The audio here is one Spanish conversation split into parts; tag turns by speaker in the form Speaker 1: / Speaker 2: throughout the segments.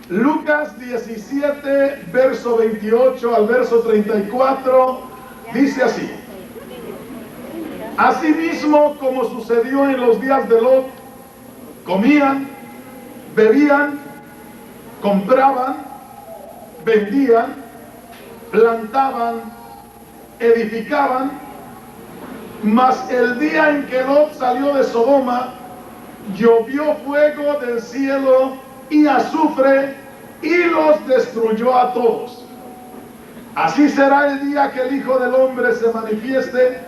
Speaker 1: Lucas 17, verso 28 al verso 34, dice así: Asimismo, como sucedió en los días de Lot, comían, bebían, compraban, vendían, plantaban, edificaban, mas el día en que Lot salió de Sodoma, llovió fuego del cielo y azufre y los destruyó a todos. Así será el día que el Hijo del Hombre se manifieste.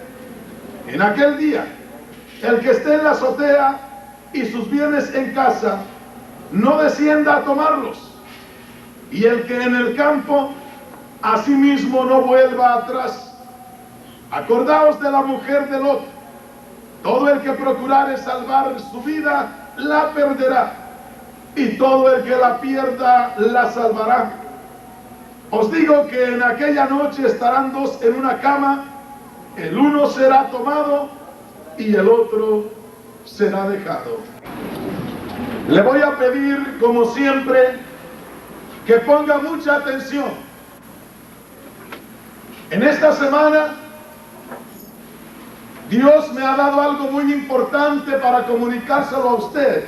Speaker 1: En aquel día, el que esté en la azotea y sus bienes en casa, no descienda a tomarlos, y el que en el campo, asimismo no vuelva atrás. Acordaos de la mujer de Lot. Todo el que procurare salvar su vida, la perderá, y todo el que la pierda, la salvará. Os digo que en aquella noche estarán dos en una cama, el uno será tomado y el otro será dejado. Le voy a pedir, como siempre, que ponga mucha atención. En esta semana, Dios me ha dado algo muy importante para comunicárselo a usted.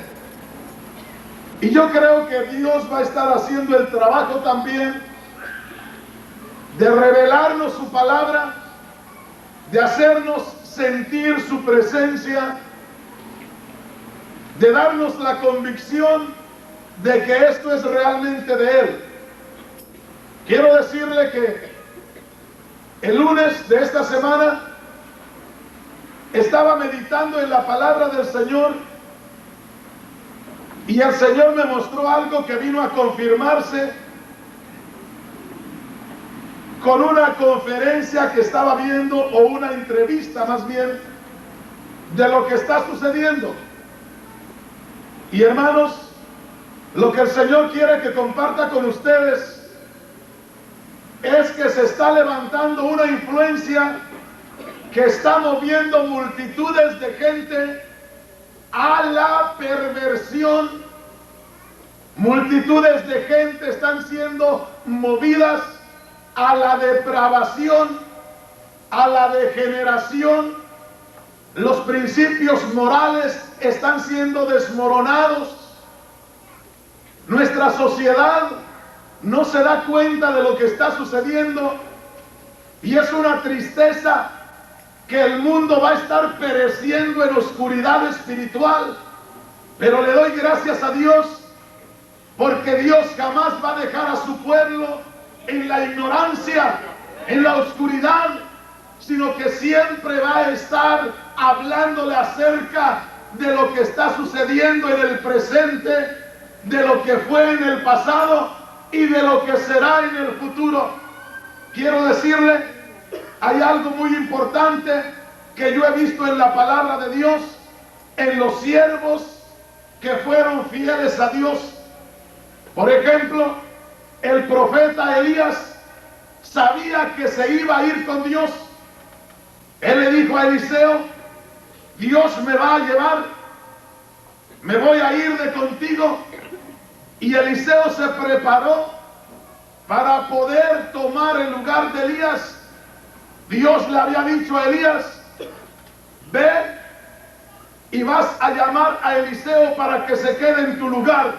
Speaker 1: Y yo creo que Dios va a estar haciendo el trabajo también de revelarnos su palabra, de hacernos sentir su presencia, de darnos la convicción de que esto es realmente de Él. Quiero decirle que el lunes de esta semana estaba meditando en la palabra del Señor y el Señor me mostró algo que vino a confirmarse con una conferencia que estaba viendo, o una entrevista más bien, de lo que está sucediendo. Y hermanos, lo que el Señor quiere que comparta con ustedes es que se está levantando una influencia que está moviendo multitudes de gente a la perversión. Multitudes de gente están siendo movidas a la depravación, a la degeneración. Los principios morales están siendo desmoronados. Nuestra sociedad no se da cuenta de lo que está sucediendo, y es una tristeza que el mundo va a estar pereciendo en oscuridad espiritual. Pero le doy gracias a Dios, porque Dios jamás va a dejar a su pueblo en la ignorancia, en la oscuridad, sino que siempre va a estar hablándole acerca de lo que está sucediendo en el presente, de lo que fue en el pasado y de lo que será en el futuro. Quiero decirle, hay algo muy importante que yo he visto en la palabra de Dios, en los siervos que fueron fieles a Dios. Por ejemplo, el profeta Elías sabía que se iba a ir con Dios. Él le dijo a Eliseo: Dios me va a llevar, me voy a ir de contigo. Y Eliseo se preparó para poder tomar el lugar de Elías. Dios le había dicho a Elías: ve y vas a llamar a Eliseo para que se quede en tu lugar.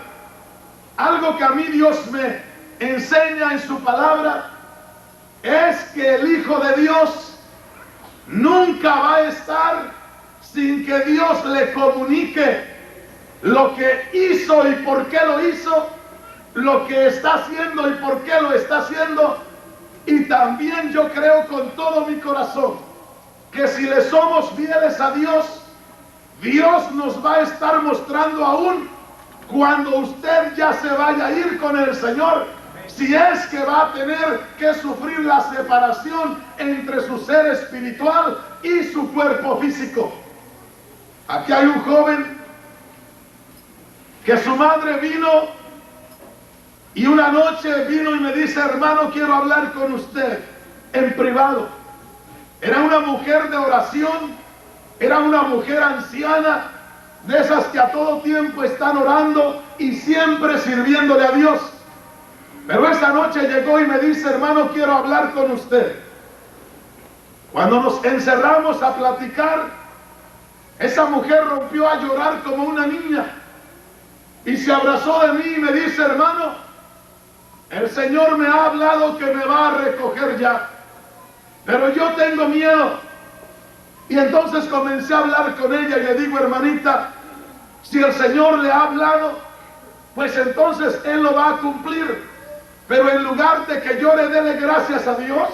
Speaker 1: Algo que a mí Dios me enseña en su palabra es que el Hijo de Dios nunca va a estar sin que Dios le comunique lo que hizo y por qué lo hizo, lo que está haciendo y por qué lo está haciendo. Y también yo creo con todo mi corazón que si le somos fieles a Dios, Dios nos va a estar mostrando aún cuando usted ya se vaya a ir con el Señor, si es que va a tener que sufrir la separación entre su ser espiritual y su cuerpo físico. Aquí hay un joven que su madre vino y una noche vino y me dice: hermano, quiero hablar con usted en privado. Era una mujer de oración, era una mujer anciana, de esas que a todo tiempo están orando y siempre sirviéndole a Dios. Pero esa noche llegó y me dice: hermano, quiero hablar con usted. Cuando nos encerramos a platicar, esa mujer rompió a llorar como una niña y se abrazó de mí y me dice: hermano, el Señor me ha hablado que me va a recoger ya, pero yo tengo miedo. Y entonces comencé a hablar con ella y le digo: hermanita, si el Señor le ha hablado, pues entonces Él lo va a cumplir. Pero en lugar de que yo le dé gracias a Dios,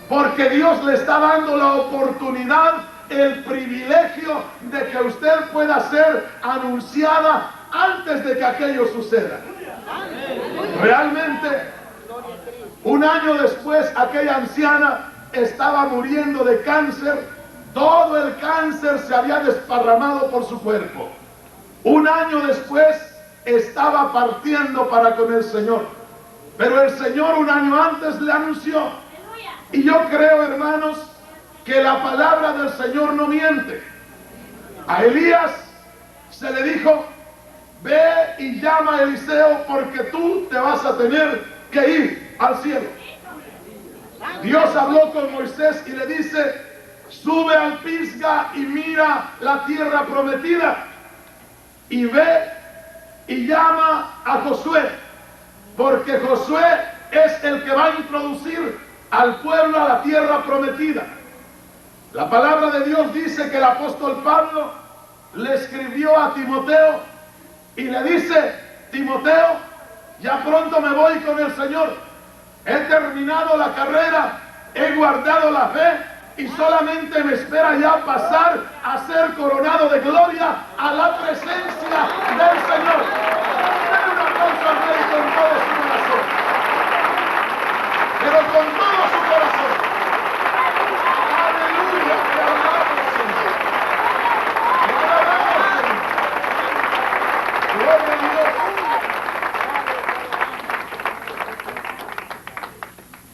Speaker 1: porque Dios le está dando la oportunidad, el privilegio de que usted pueda ser anunciada antes de que aquello suceda. Realmente, un año después, aquella anciana estaba muriendo de cáncer. Todo el cáncer se había desparramado por su cuerpo. Un año después estaba partiendo para con el Señor. Pero el Señor un año antes le anunció. Y yo creo, hermanos, que la palabra del Señor no miente. A Elías se le dijo: ve y llama a Eliseo, porque tú te vas a tener que ir al cielo. Dios habló con Moisés y le dice: sube al Pisga y mira la tierra prometida, y ve y llama a Josué, porque Josué es el que va a introducir al pueblo a la tierra prometida. La palabra de Dios dice que el apóstol Pablo le escribió a Timoteo y le dice: Timoteo, ya pronto me voy con el Señor. He terminado la carrera, he guardado la fe y solamente me espera ya pasar a ser coronado de gloria a la presencia del Señor. Den un aplauso al Rey con todo su corazón. Pero con todo su corazón. Aleluya, te alabamos, Señor. Te alabamos, Señor. Gloria a Dios.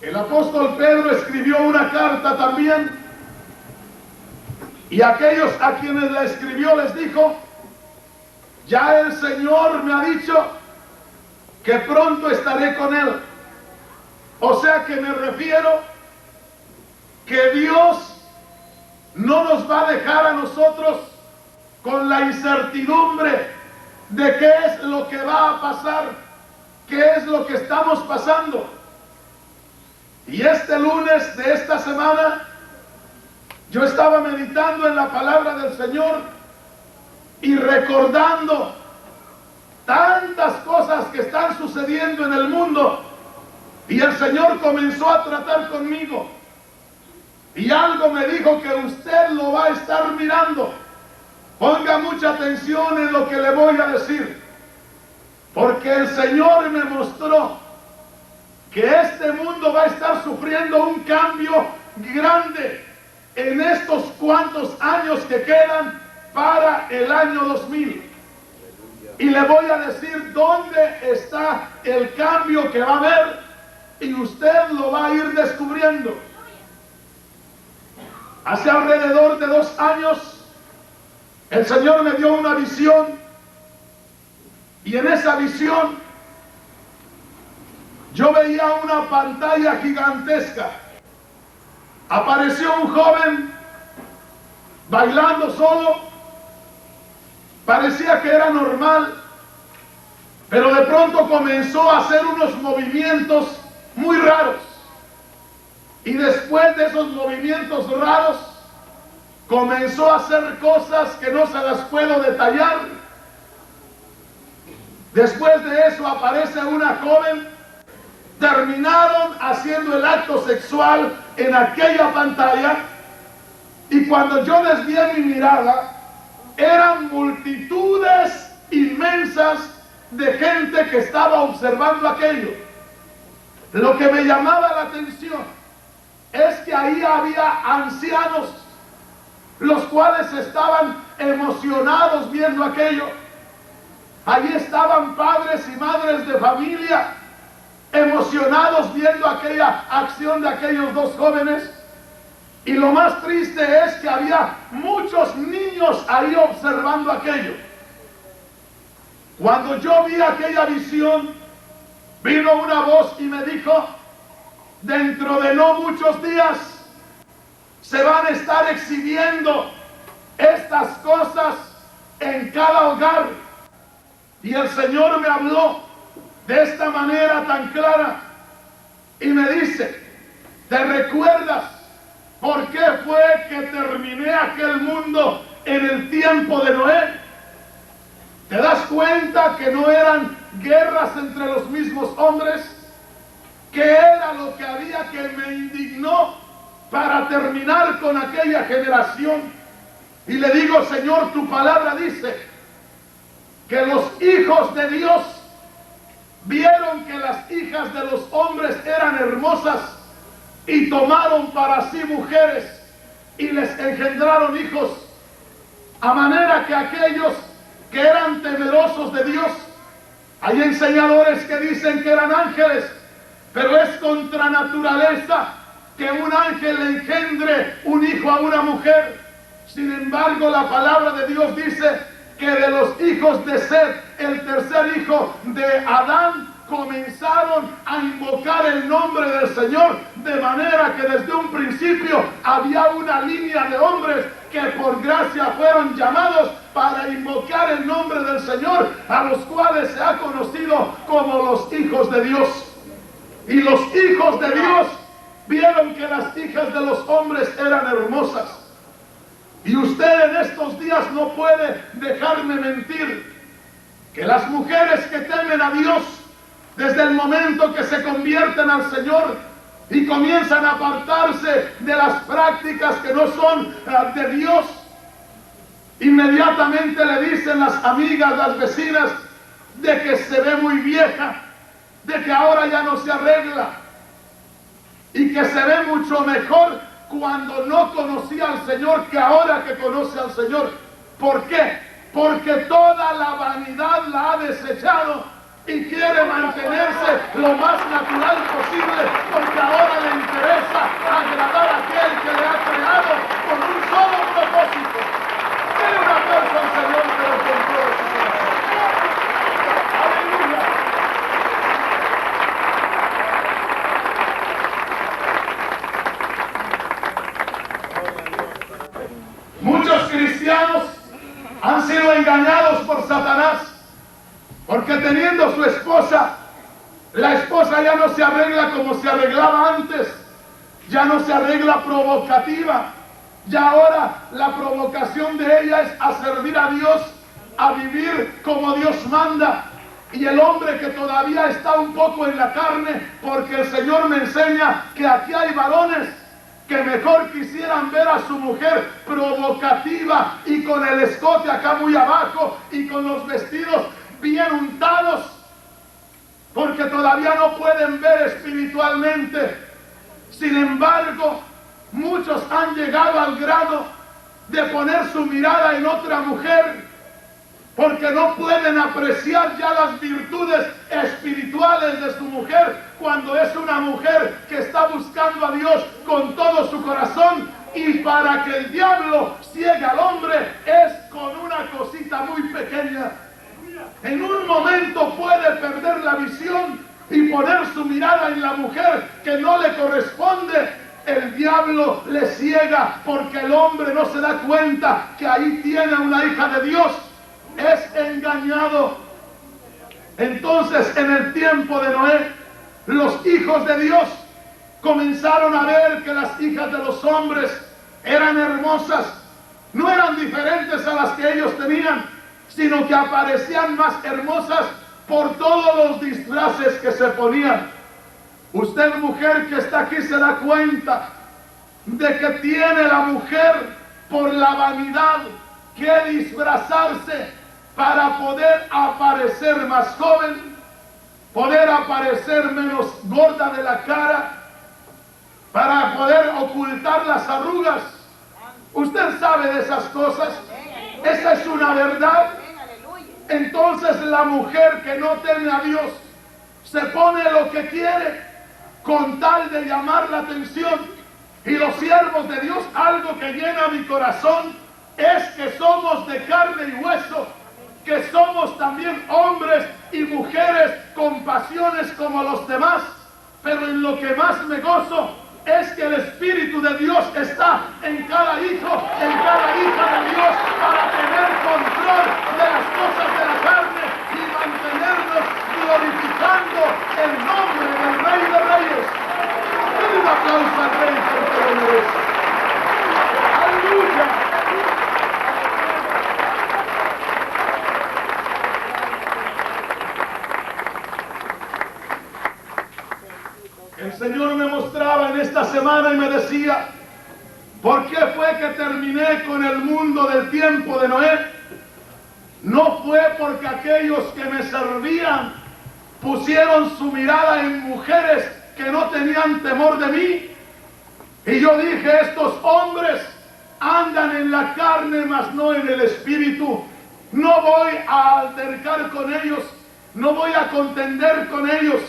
Speaker 1: El apóstol Pedro escribió una carta también, y aquellos a quienes la escribió les dijo: ya el Señor me ha dicho que pronto estaré con él. O sea que me refiero que Dios no nos va a dejar a nosotros con la incertidumbre de qué es lo que va a pasar, qué es lo que estamos pasando. Y este lunes de esta semana yo estaba meditando en la palabra del Señor y recordando tantas cosas que están sucediendo en el mundo, y el Señor comenzó a tratar conmigo y algo me dijo que usted lo va a estar mirando. Ponga mucha atención en lo que le voy a decir, porque el Señor me mostró que este mundo va a estar sufriendo un cambio grande en estos cuantos años que quedan para el año 2000. Y le voy a decir dónde está el cambio que va a haber, y usted lo va a ir descubriendo. Hace alrededor de 2 años, el Señor me dio una visión, y en esa visión yo veía una pantalla gigantesca. Apareció un joven bailando solo. Parecía que era normal, pero de pronto comenzó a hacer unos movimientos muy raros. Y después de esos movimientos raros, comenzó a hacer cosas que no se las puedo detallar. Después de eso aparece una joven. Terminaron haciendo el acto sexual en aquella pantalla, y cuando yo desvié mi mirada, eran multitudes inmensas de gente que estaba observando aquello. Lo que me llamaba la atención es que ahí había ancianos, los cuales estaban emocionados viendo aquello. Allí estaban padres y madres de familia emocionados viendo aquella acción de aquellos 2 jóvenes. Y lo más triste es que había muchos niños ahí observando aquello. Cuando yo vi aquella visión, vino una voz y me dijo: dentro de no muchos días se van a estar exhibiendo estas cosas en cada hogar. Y el Señor me habló de esta manera tan clara y me dice: ¿te recuerdas por qué fue que terminé aquel mundo en el tiempo de Noé? ¿Te das cuenta que no eran guerras entre los mismos hombres? ¿Qué era lo que había que me indignó para terminar con aquella generación? Y le digo: Señor, tu palabra dice que los hijos de Dios vieron que las hijas de los hombres eran hermosas y tomaron para sí mujeres y les engendraron hijos, a manera que aquellos que eran temerosos de Dios, hay enseñadores que dicen que eran ángeles, pero es contra naturaleza que un ángel le engendre un hijo a una mujer. Sin embargo, la palabra de Dios dice que de los hijos de Set, el tercer hijo de Adán, comenzaron a invocar el nombre del Señor, de manera que desde un principio había una línea de hombres que por gracia fueron llamados para invocar el nombre del Señor, a los cuales se ha conocido como los hijos de Dios. Y los hijos de Dios vieron que las hijas de los hombres eran hermosas. Y usted en estos días no puede dejarme mentir que las mujeres que temen a Dios, desde el momento que se convierten al Señor y comienzan a apartarse de las prácticas que no son de Dios, inmediatamente le dicen las amigas, las vecinas, de que se ve muy vieja, de que ahora ya no se arregla y que se ve mucho mejor cuando no conocía al Señor que ahora que conoce al Señor. ¿Por qué? Porque toda la vanidad la ha desechado y quiere mantenerse lo más natural posible, porque ahora le interesa agradar a aquel que le ha creado con un solo propósito. Tiene una fuerza al Señor que lo controla. Aleluya. Muchos cristianos han sido engañados por Satanás, porque teniendo su esposa, la esposa ya no se arregla como se arreglaba antes, ya no se arregla provocativa, ya ahora la provocación de ella es a servir a Dios, a vivir como Dios manda. Y el hombre que todavía está un poco en la carne, porque el Señor me enseña que aquí hay varones que mejor quisieran ver a su mujer provocativa y con el escote acá muy abajo y con los vestidos bien untados, porque todavía no pueden ver espiritualmente. Sin embargo, muchos han llegado al grado de poner su mirada en otra mujer, porque no pueden apreciar ya las virtudes espirituales de su mujer, cuando es una mujer que está buscando a Dios con todo su corazón. Y para que el diablo ciegue al hombre es con una cosita muy pequeña. En un momento puede perder la visión y poner su mirada en la mujer que no le corresponde. El diablo le ciega, porque el hombre no se da cuenta que ahí tiene una hija de Dios. Es engañado. Entonces, en el tiempo de Noé, los hijos de Dios comenzaron a ver que las hijas de los hombres eran hermosas. No eran diferentes a las que ellos tenían, sino que aparecían más hermosas por todos los disfraces que se ponían. Usted, mujer que está aquí, se da cuenta de que tiene la mujer por la vanidad que disfrazarse para poder aparecer más joven, poder aparecer menos gorda de la cara, para poder ocultar las arrugas. Usted sabe de esas cosas. Esa es una verdad. Entonces la mujer que no teme a Dios se pone lo que quiere con tal de llamar la atención. Y los siervos de Dios, algo que llena mi corazón es que somos de carne y hueso, que somos también hombres y mujeres con pasiones como los demás, pero en lo que más me gozo es que el Espíritu de Dios está en cada hijo, en cada hija de Dios, para tener control de las cosas de la carne y mantenernos glorificando el nombre del Rey de Reyes. Denle un aplauso al Rey porque lo merece. ¡Aleluya! El Señor me mostraba en esta semana y me decía, ¿por qué fue que terminé con el mundo del tiempo de Noé? No fue porque aquellos que me servían pusieron su mirada en mujeres que no tenían temor de mí. Y yo dije, estos hombres andan en la carne, mas no en el espíritu. No voy a altercar con ellos, no voy a contender con ellos,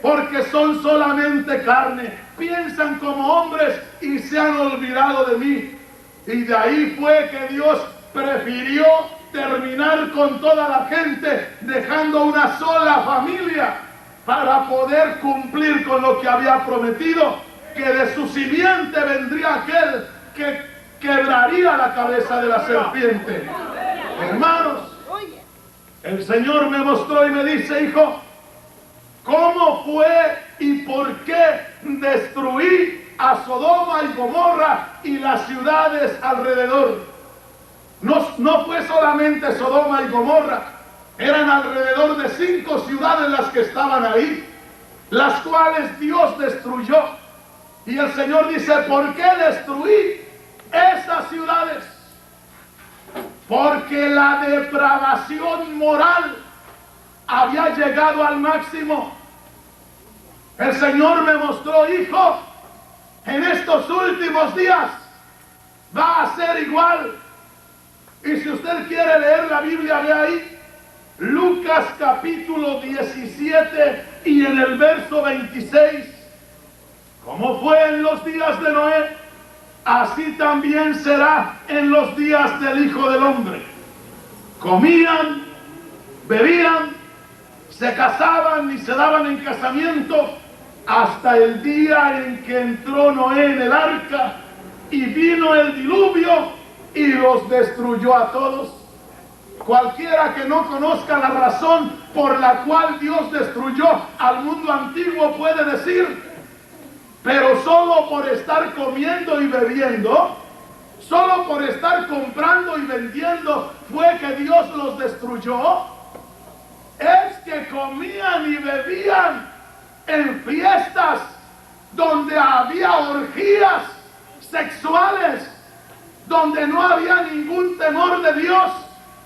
Speaker 1: porque son solamente carne. Piensan como hombres y se han olvidado de mí. Y de ahí fue que Dios prefirió terminar con toda la gente, dejando una sola familia, para poder cumplir con lo que había prometido, que de su simiente vendría aquel que quebraría la cabeza de la serpiente. Hermanos, el Señor me mostró y me dice, hijo, ¿cómo fue y por qué destruí a Sodoma y Gomorra y las ciudades alrededor? No fue solamente Sodoma y Gomorra, eran alrededor de 5 ciudades las que estaban ahí, las cuales Dios destruyó. Y el Señor dice, ¿por qué destruí esas ciudades? Porque la depravación moral había llegado al máximo. El Señor me mostró, hijo, en estos últimos días va a ser igual. Y si usted quiere leer la Biblia, ve ahí, Lucas capítulo 17 y en el verso 26. Como fue en los días de Noé, así también será en los días del Hijo del Hombre. Comían, bebían, se casaban y se daban en casamiento hasta el día en que entró Noé en el arca y vino el diluvio y los destruyó a todos. Cualquiera que no conozca la razón por la cual Dios destruyó al mundo antiguo puede decir, pero solo por estar comiendo y bebiendo, solo por estar comprando y vendiendo fue que Dios los destruyó. Es que comían y bebían en fiestas donde había orgías sexuales, donde no había ningún temor de Dios.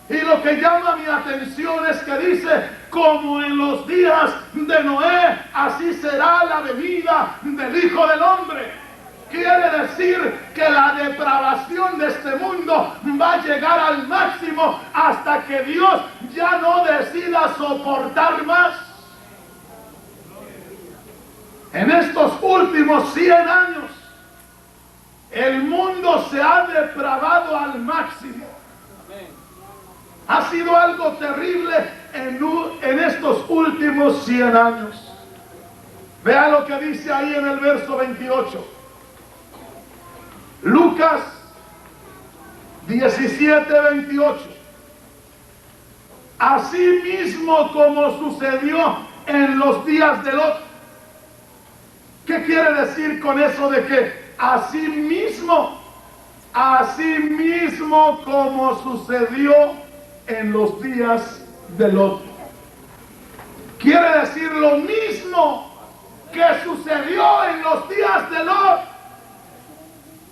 Speaker 1: Y lo que llama mi atención es que dice, como en los días de Noé, así será la venida del Hijo del Hombre. Quiere decir que la depravación de este mundo va a llegar al máximo hasta que Dios ya no decida soportar más. En estos últimos 100 años, el mundo se ha depravado al máximo. Ha sido algo terrible en estos últimos 100 años. Vea lo que dice ahí en el verso 28. Lucas 17, 28. Así mismo como sucedió en los días de Lot. ¿Qué quiere decir con eso de que así mismo como sucedió en los días de Lot? Quiere decir lo mismo que sucedió en los días de Lot.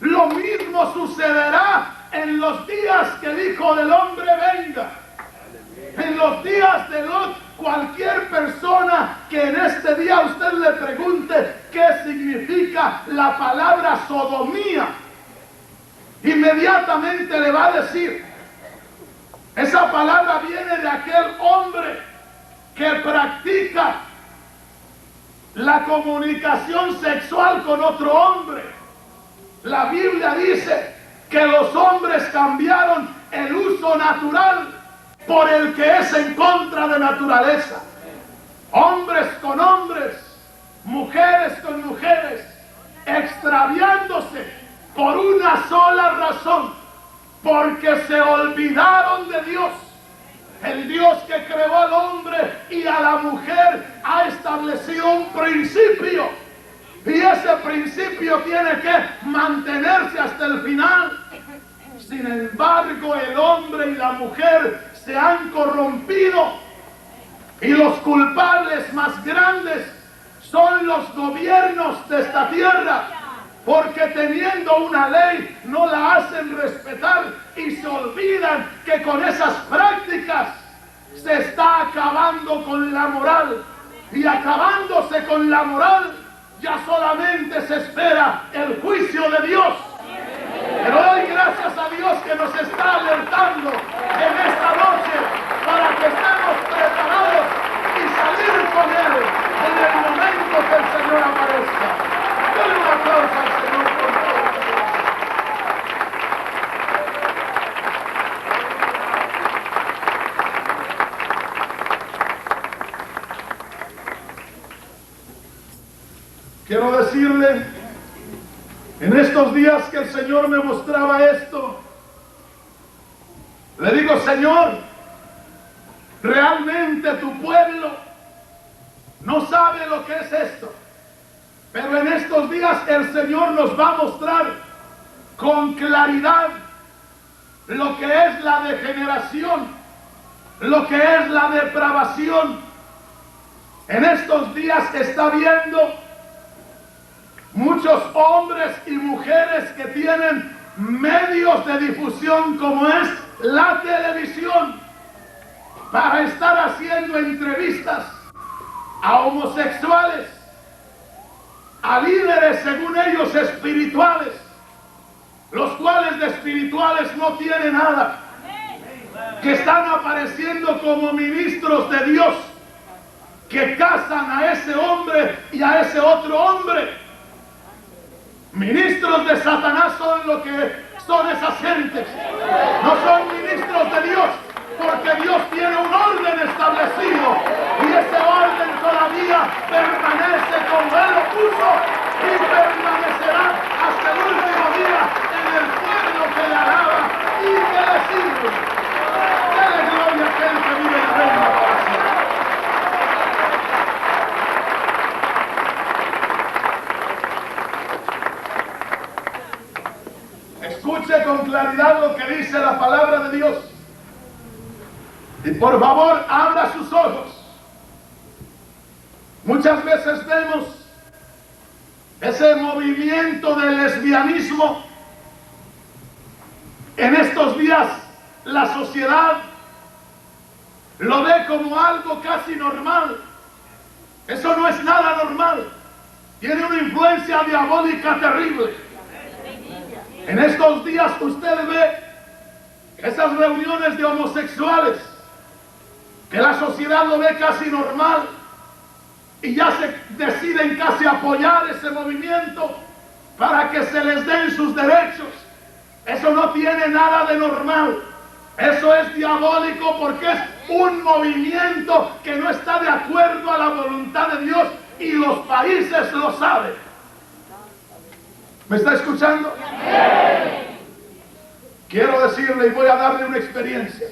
Speaker 1: Lo mismo sucederá en los días que el Hijo del Hombre venga. En los días de Lot, cualquier persona que en este día usted le pregunte qué significa la palabra sodomía, inmediatamente le va a decir, esa palabra viene de aquel hombre que practica la comunicación sexual con otro hombre. La Biblia dice que los hombres cambiaron el uso natural por el que es en contra de naturaleza. hombres con hombres, mujeres con mujeres, extraviándose por una sola razón, porque se olvidaron de Dios. El Dios que creó al hombre y a la mujer ha establecido un principio, y ese principio tiene que mantenerse hasta el final. Sin embargo, el hombre y la mujer se han corrompido, y los culpables más grandes son los gobiernos de esta tierra, porque teniendo una ley no la hacen respetar y se olvidan que con esas prácticas se está acabando con la moral, y acabándose con la moral ya solamente se espera el juicio de Dios. Pero doy gracias a Dios que nos está alertando en esta noche para que estemos preparados y salir con Él en el momento que el Señor aparezca. Denle un aplauso al Señor por favor. Quiero decirle, en estos días que el Señor me mostraba esto, le digo: Señor, realmente tu pueblo no sabe lo que es esto, pero en estos días el Señor nos va a mostrar con claridad lo que es la degeneración, lo que es la depravación. En estos días está viendo muchos hombres y mujeres que tienen medios de difusión como es la televisión, para estar haciendo entrevistas a homosexuales, a líderes según ellos espirituales, los cuales de espirituales no tienen nada, que están apareciendo como ministros de Dios, que casan a ese hombre y a ese otro hombre. Ministros de Satanás son lo que son esas gentes. No son ministros de Dios, porque Dios tiene un orden establecido, y ese orden todavía permanece como Él lo puso, y permanecerá hasta el último día en el pueblo que le alaba y que le sirve. Dele gloria a aquel que vive y reina para siempre. Escuche con claridad lo que dice la palabra de Dios. Y por favor, abra sus ojos. Muchas veces vemos ese movimiento del lesbianismo. En estos días la sociedad lo ve como algo casi normal. Eso no es nada normal. Tiene una influencia diabólica terrible. En estos días usted ve esas reuniones de homosexuales, que la sociedad lo ve casi normal, y ya se deciden casi apoyar ese movimiento para que se les den sus derechos. Eso no tiene nada de normal. Eso es diabólico, porque es un movimiento que no está de acuerdo a la voluntad de Dios, y los países lo saben. ¿Me está escuchando? Quiero decirle, y voy a darle una experiencia.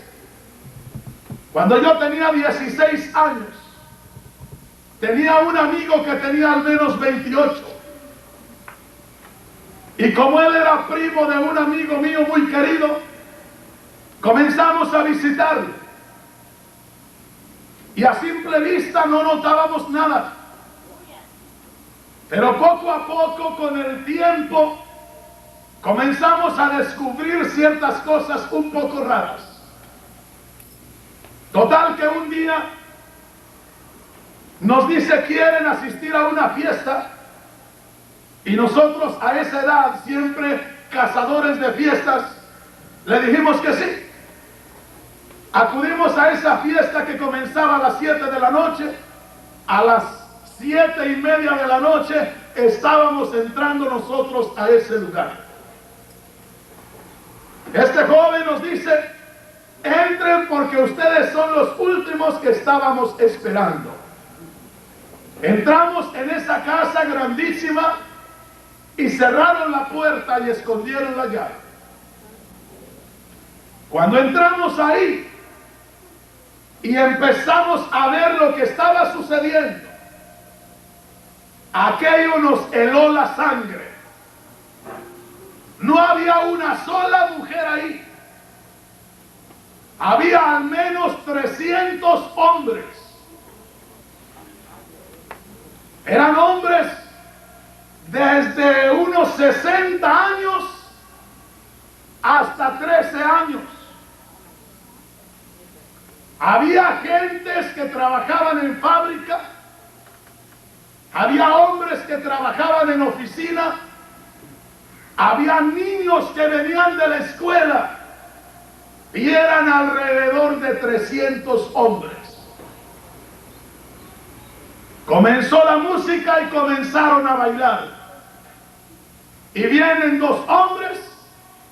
Speaker 1: Cuando yo tenía 16 años, tenía un amigo que tenía al menos 28. Y como él era primo de un amigo mío muy querido, comenzamos a visitarle. Y a simple vista no notábamos nada. Pero poco a poco, con el tiempo, comenzamos a descubrir ciertas cosas un poco raras. Total que un día nos dice: quieren asistir a una fiesta, y nosotros a esa edad, siempre cazadores de fiestas, le dijimos que sí. Acudimos a esa fiesta que comenzaba a las 7 de la noche. A las 7:30 de la noche estábamos entrando nosotros a ese lugar. Este joven nos dice: entren porque ustedes son los últimos que estábamos esperando. Entramos en esa casa grandísima y cerraron la puerta y escondieron la llave. Cuando entramos ahí y empezamos a ver lo que estaba sucediendo, aquello nos heló la sangre. No había una sola mujer ahí. Había al menos 300 hombres. Eran hombres desde unos 60 años hasta 13 años. Había gentes que trabajaban en fábrica, había hombres que trabajaban en oficina, había niños que venían de la escuela y eran alrededor de 300 hombres. Comenzó la música y comenzaron a bailar. Y vienen dos hombres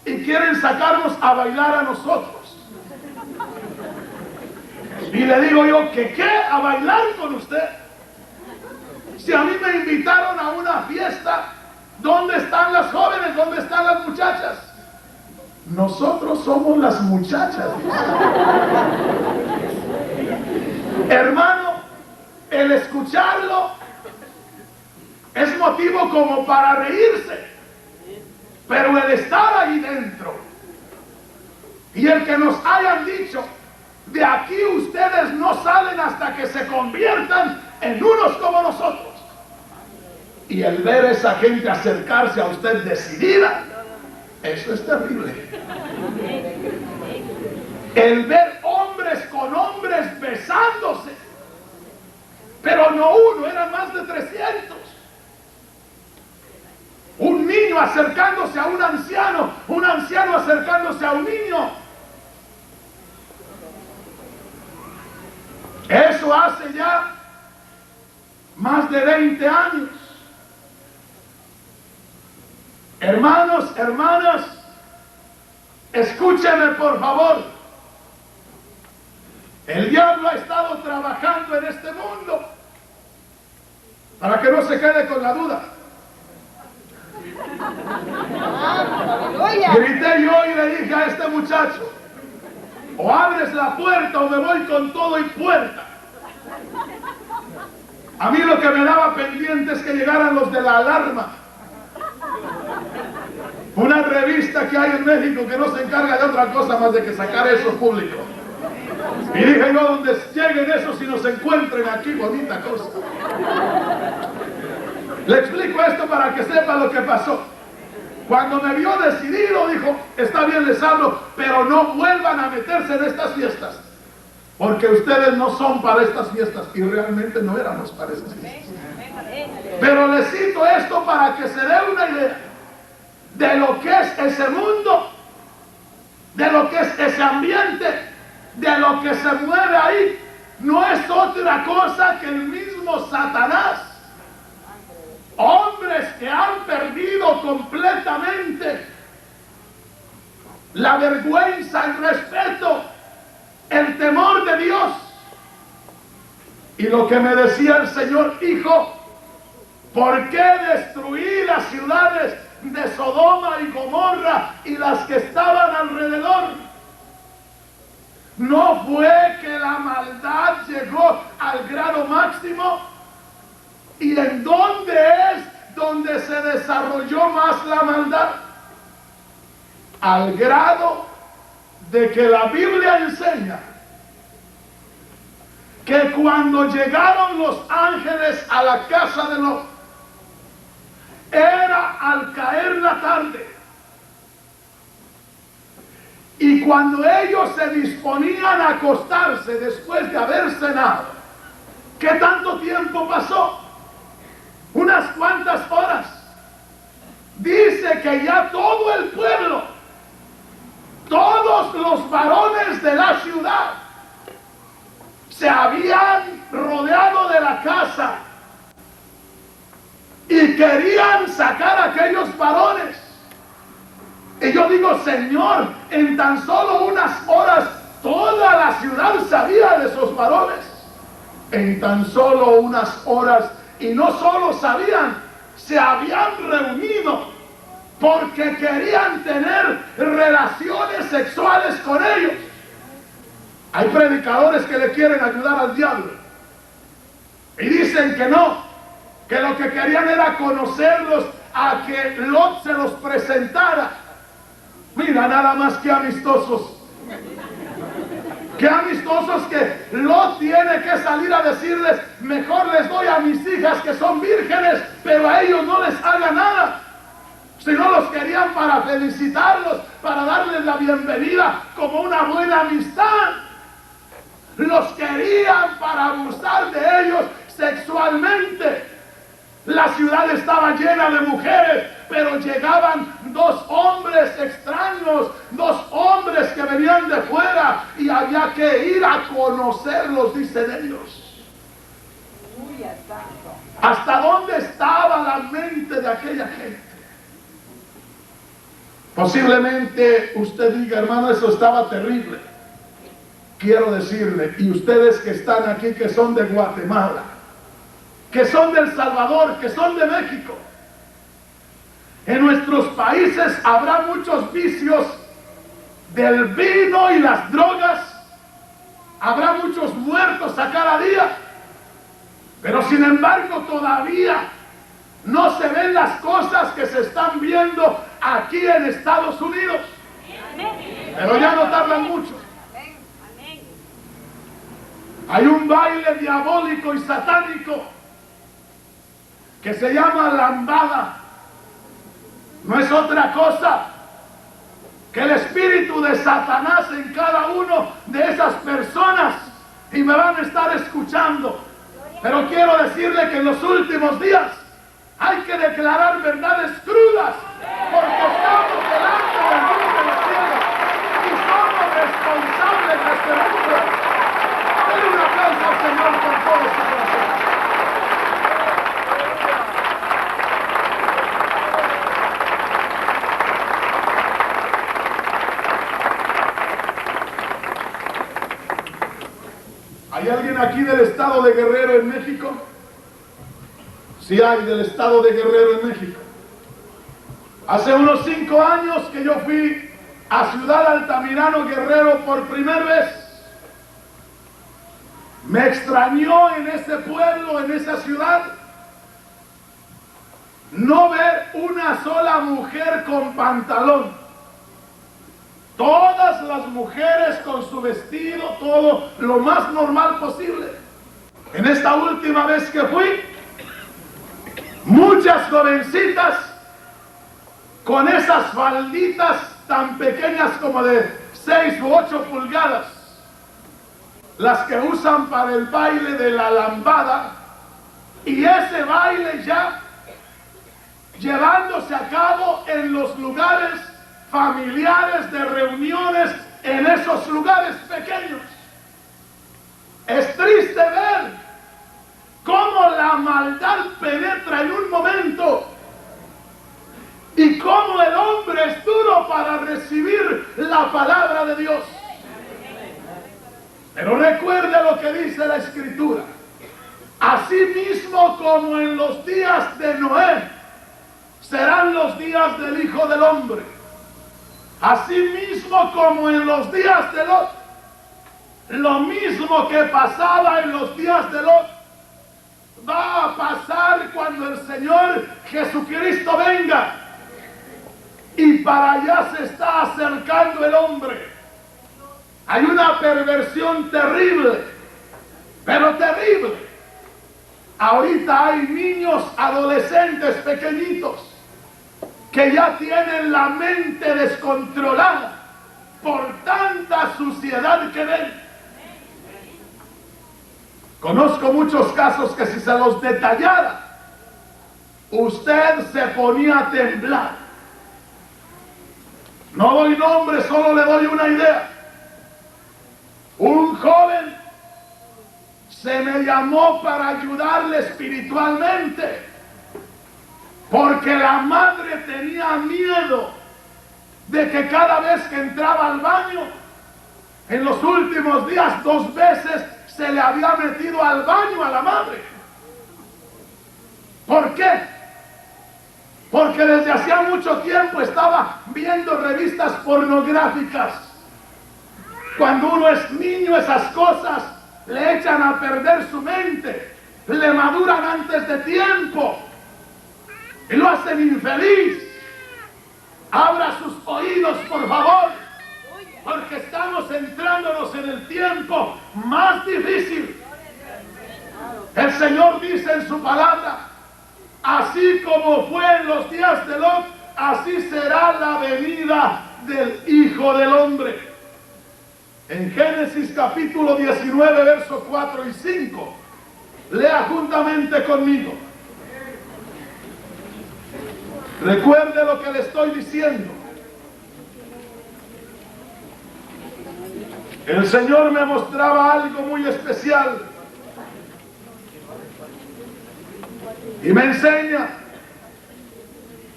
Speaker 1: y quieren sacarnos a bailar a nosotros. Y le digo yo, ¿qué? ¿A bailar con usted? Si a mí me invitaron a una fiesta, ¿dónde están las jóvenes? ¿Dónde están las muchachas? Nosotros somos las muchachas. Hermano, el escucharlo es motivo como para reírse, pero el estar ahí dentro y el que nos hayan dicho, de aquí ustedes no salen hasta que se conviertan en unos como nosotros, y el ver a esa gente acercarse a usted decidida, eso es terrible. El ver hombres con hombres besándose, pero no uno, eran más de 300. Un niño acercándose a un anciano acercándose a un niño. Eso hace ya más de 20 años. Hermanos, hermanas, escúchenme por favor. El diablo ha estado trabajando en este mundo para que no se quede con la duda. Grité yo y le dije a este muchacho, o abres la puerta o me voy con todo y puerta. A mí lo que me daba pendiente es que llegaran los de la alarma, una revista que hay en México que no se encarga de otra cosa más de que sacar eso público. Y dije yo, donde lleguen esos y nos encuentren aquí, bonita cosa. Le explico esto para que sepa lo que pasó. Cuando me vio decidido, dijo, está bien, les hablo, pero no vuelvan a meterse en estas fiestas, porque ustedes no son para estas fiestas. Y realmente no éramos para esas fiestas. Pero les cito esto para que se dé una idea de lo que es ese mundo, de lo que es ese ambiente, de lo que se mueve ahí. No es otra cosa que el mismo Satanás. Hombres que han perdido completamente la vergüenza, el respeto, el temor de Dios. Y lo que me decía el Señor, hijo, ¿por qué destruí las ciudades de Sodoma y Gomorra y las que estaban alrededor? ¿No fue que la maldad llegó al grado máximo? ¿Y en dónde es donde se desarrolló más la maldad? Al grado de que la Biblia enseña que cuando llegaron los ángeles a la casa de Lot, era al caer la tarde, y cuando ellos se disponían a acostarse después de haber cenado, ¿qué tanto tiempo pasó? Unas cuantas horas. Dice que ya todo el pueblo, todos los varones de la ciudad, se habían rodeado de la casa y querían sacar a aquellos varones. Y yo digo, Señor, en tan solo unas horas toda la ciudad sabía de esos varones. en tan solo unas horas. Y no solo sabían, se habían reunido porque querían tener relaciones sexuales con ellos. Hay predicadores que le quieren ayudar al diablo y dicen que no, que lo que querían era conocerlos, a que Lot se los presentara. Mira, nada más que amistosos. Qué amistosos que Lot tiene que salir a decirles: mejor les doy a mis hijas que son vírgenes, pero a ellos no les haga nada. Si no, los querían para felicitarlos, para darles la bienvenida como una buena amistad. Los querían para abusar de ellos sexualmente. La ciudad estaba llena de mujeres, pero llegaban dos hombres extraños, dos hombres que venían de fuera, y había que ir a conocerlos, dicen ellos. ¿Hasta dónde estaba la mente de aquella gente? Posiblemente usted diga: hermano, eso estaba terrible. Quiero decirle, y ustedes que están aquí, que son de Guatemala, que son de El Salvador, que son de México, en nuestros países habrá muchos vicios del vino y las drogas, habrá muchos muertos a cada día, pero sin embargo todavía no se ven las cosas que se están viendo aquí en Estados Unidos. Pero ya no tardan mucho. Hay un baile diabólico y satánico que se llama lambada. No es otra cosa que el espíritu de Satanás en cada uno de esas personas. Y me van a estar escuchando. Pero quiero decirle que en los últimos días hay que declarar verdades crudas, porque estamos delante del Dios de los cielos y somos responsables de este mundo. Denle un aplauso al Señor con todo su corazón. ¿Hay alguien aquí del estado de Guerrero en México? Sí hay, del estado de Guerrero en México. Hace unos 5 años que yo fui a Ciudad Altamirano, Guerrero, por primera vez. Me extrañó en ese pueblo, en esa ciudad, no ver una sola mujer con pantalón. Todas las mujeres con su vestido, todo lo más normal posible. En esta última vez que fui, muchas jovencitas con esas falditas tan pequeñas como de 6 u 8 pulgadas, las que usan para el baile de la lambada, y ese baile ya llevándose a cabo en los lugares familiares de reuniones, en esos lugares pequeños. Es triste ver cómo la maldad penetra en un momento y cómo el hombre es duro para recibir la palabra de Dios. Pero recuerde lo que dice la Escritura: así mismo como en los días de Noé serán los días del Hijo del Hombre. Así mismo como en los días de Lot, lo mismo que pasaba en los días de Lot va a pasar cuando el Señor Jesucristo venga. Y para allá se está acercando el hombre. Hay una perversión terrible, pero terrible. Ahorita hay niños, adolescentes pequeñitos, que ya tienen la mente descontrolada por tanta suciedad que ven. Conozco muchos casos que si se los detallara, usted se ponía a temblar. No doy nombre, solo le doy una idea. Un joven se me llamó para ayudarle espiritualmente, porque la madre tenía miedo de que cada vez que entraba al baño, en los últimos días 2 veces se le había metido al baño a la madre. ¿Por qué? Porque desde hacía mucho tiempo estaba viendo revistas pornográficas. Cuando uno es niño, esas cosas le echan a perder su mente, le maduran antes de tiempo y lo hacen infeliz. Abra sus oídos, por favor, porque estamos entrándonos en el tiempo más difícil. El Señor dice en su palabra: así como fue en los días de Lot, así será la venida del Hijo del Hombre. En Génesis capítulo 19, versos 4 y 5, lea juntamente conmigo. Recuerde lo que le estoy diciendo. El Señor me mostraba algo muy especial y me enseña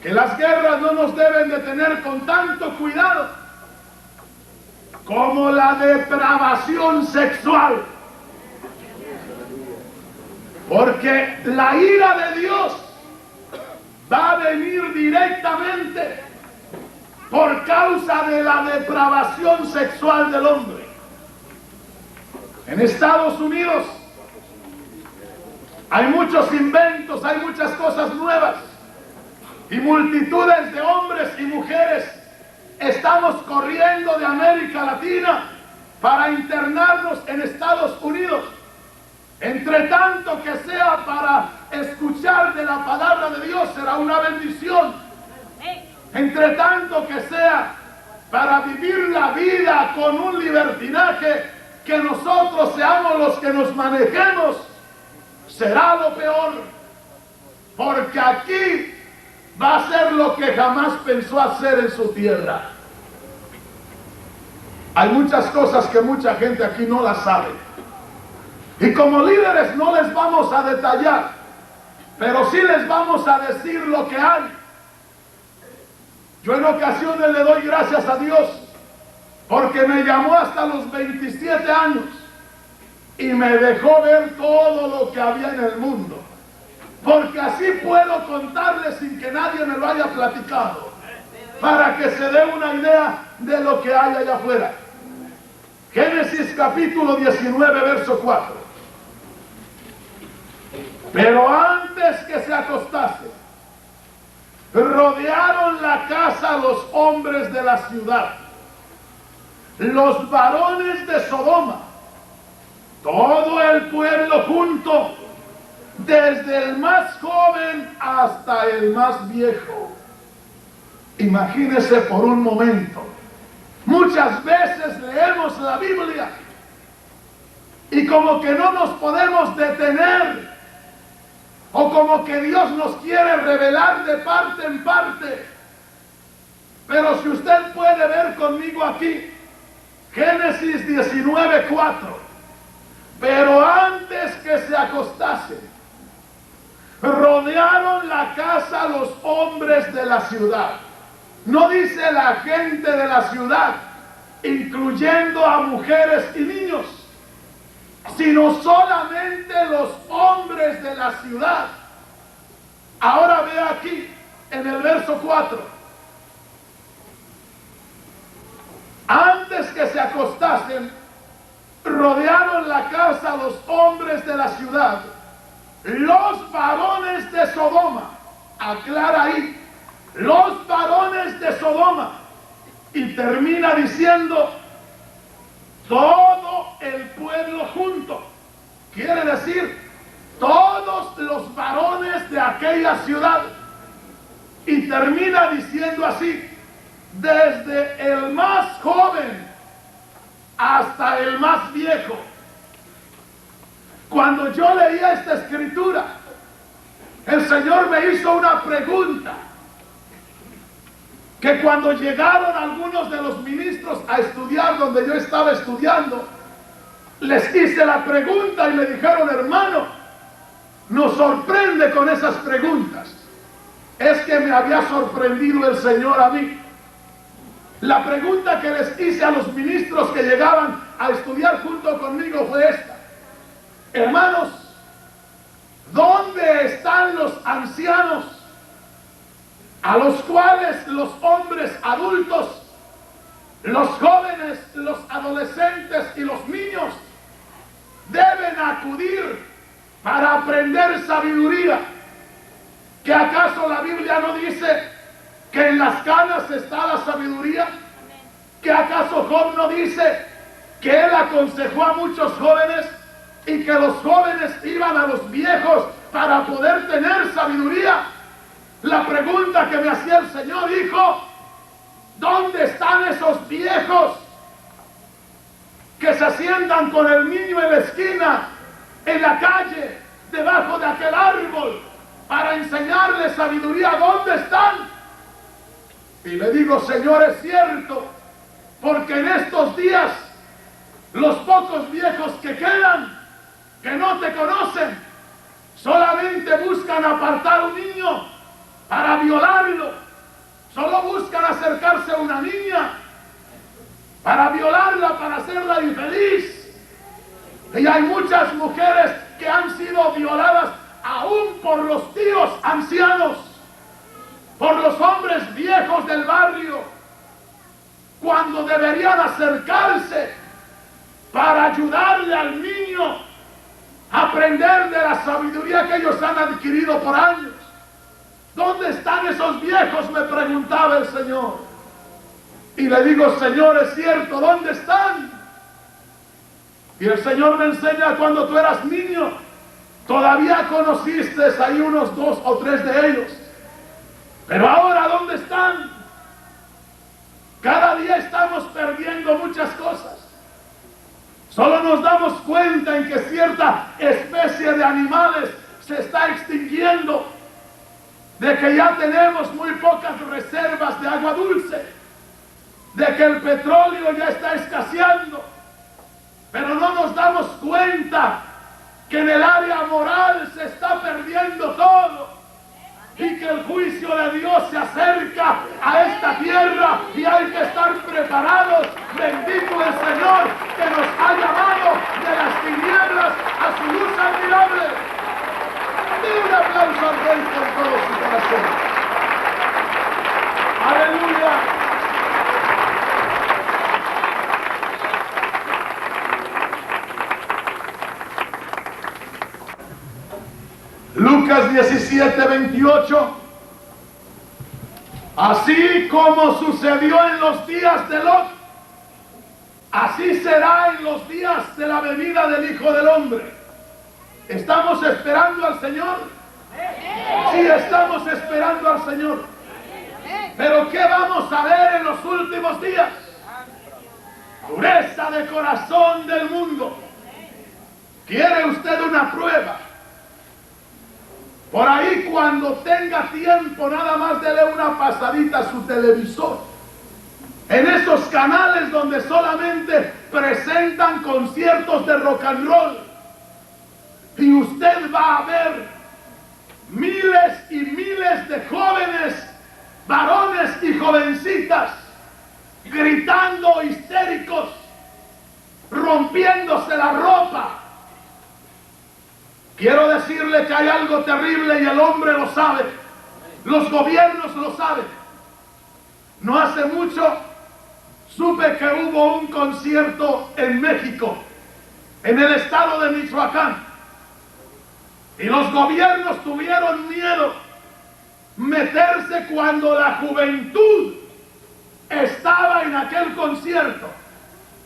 Speaker 1: que las guerras no nos deben de tener con tanto cuidado como la depravación sexual, porque la ira de Dios va a venir directamente por causa de la depravación sexual del hombre. En Estados Unidos hay muchos inventos, hay muchas cosas nuevas, y multitudes de hombres y mujeres estamos corriendo de América Latina para internarnos en Estados Unidos. Entre tanto que sea para escuchar de la palabra de Dios, será una bendición. Entre tanto que sea para vivir la vida con un libertinaje, que nosotros seamos los que nos manejemos, será lo peor. Porque aquí va a ser lo que jamás pensó hacer en su tierra. Hay muchas cosas que mucha gente aquí no las sabe. Y como líderes no les vamos a detallar, pero sí les vamos a decir lo que hay. Yo en ocasiones le doy gracias a Dios porque me llamó hasta los 27 años y me dejó ver todo lo que había en el mundo. Porque así puedo contarles sin que nadie me lo haya platicado, para que se dé una idea de lo que hay allá afuera. Génesis capítulo 19, verso 4. Pero antes que se acostase, rodearon la casa los hombres de la ciudad, los varones de Sodoma, todo el pueblo junto, desde el más joven hasta el más viejo. Imagínese por un momento. Muchas veces leemos la Biblia y como que no nos podemos detener, o como que Dios nos quiere revelar de parte en parte. Pero si usted puede ver conmigo aquí, Génesis 19, 4. Pero antes que se acostase, rodearon la casa los hombres de la ciudad. No dice la gente de la ciudad, incluyendo a mujeres y niños, sino solamente los hombres de la ciudad. Ahora vea aquí en el verso 4. Antes que se acostasen, rodearon la casa los hombres de la ciudad, los varones de Sodoma. Aclara ahí, los varones de Sodoma. Y termina diciendo, todo el pueblo junto. Quiere decir, todos los varones de aquella ciudad. Y termina diciendo así, desde el más joven hasta el más viejo. Cuando yo leía esta escritura, el Señor me hizo una pregunta, que cuando llegaron algunos de los ministros a estudiar donde yo estaba estudiando, les hice la pregunta y me dijeron, hermano, nos sorprende con esas preguntas. Es que me había sorprendido el Señor a mí. La pregunta que les hice a los ministros que llegaban a estudiar junto conmigo fue esta: Hermanos, ¿dónde están los ancianos a los cuales los hombres adultos, los jóvenes, los adolescentes y los niños deben acudir para aprender sabiduría? ¿Que acaso la Biblia no dice que en las canas está la sabiduría? ¿Que acaso Job no dice que él aconsejó a muchos jóvenes y que los jóvenes iban a los viejos para poder tener sabiduría? La pregunta que me hacía el Señor: hijo, ¿dónde están esos viejos que se sientan con el niño en la esquina, en la calle, debajo de aquel árbol, para enseñarle sabiduría? ¿Dónde están? Y le digo: Señor, es cierto, porque en estos días los pocos viejos que quedan, que no te conocen, solamente buscan apartar a un niño para violarlo. Solo buscan acercarse a una niña para violarla, para hacerla infeliz. Y hay muchas mujeres que han sido violadas aún por los tíos ancianos, por los hombres viejos del barrio, cuando deberían acercarse para ayudarle al niño a aprender de la sabiduría que ellos han adquirido por años. ¿Dónde están esos viejos?, me preguntaba el Señor. Y le digo: Señor, es cierto, ¿dónde están? Y el Señor me enseña: cuando tú eras niño, todavía conociste ahí unos 2 o 3 de ellos. Pero ahora, ¿dónde están? Cada día estamos perdiendo muchas cosas. Solo nos damos cuenta en que cierta especie de animales se está extinguiendo, de que ya tenemos muy pocas reservas de agua dulce, de que el petróleo ya está escaseando, pero no nos damos cuenta que en el área moral se está perdiendo todo y que el juicio de Dios se acerca a esta tierra y hay que estar preparados. Bendito el Señor que nos ha llamado de las tinieblas a su luz admirable. Y un aplauso al Rey con todo su corazón. Aleluya. Lucas 17:28. Así como sucedió en los días de Lot, así será en los días de la venida del Hijo del Hombre. ¿Estamos esperando al Señor? Sí, estamos esperando al Señor. Pero ¿qué vamos a ver en los últimos días? Dureza de corazón del mundo. ¿Quiere usted una prueba? Por ahí, cuando tenga tiempo, nada más dele una pasadita a su televisor. En esos canales donde solamente presentan conciertos de rock and roll. Y usted va a ver miles y miles de jóvenes, varones y jovencitas, gritando histéricos, rompiéndose la ropa. Quiero decirle que hay algo terrible y el hombre lo sabe. Los gobiernos lo saben. No hace mucho supe que hubo un concierto en México, en el estado de Michoacán. Y los gobiernos tuvieron miedo meterse cuando la juventud estaba en aquel concierto.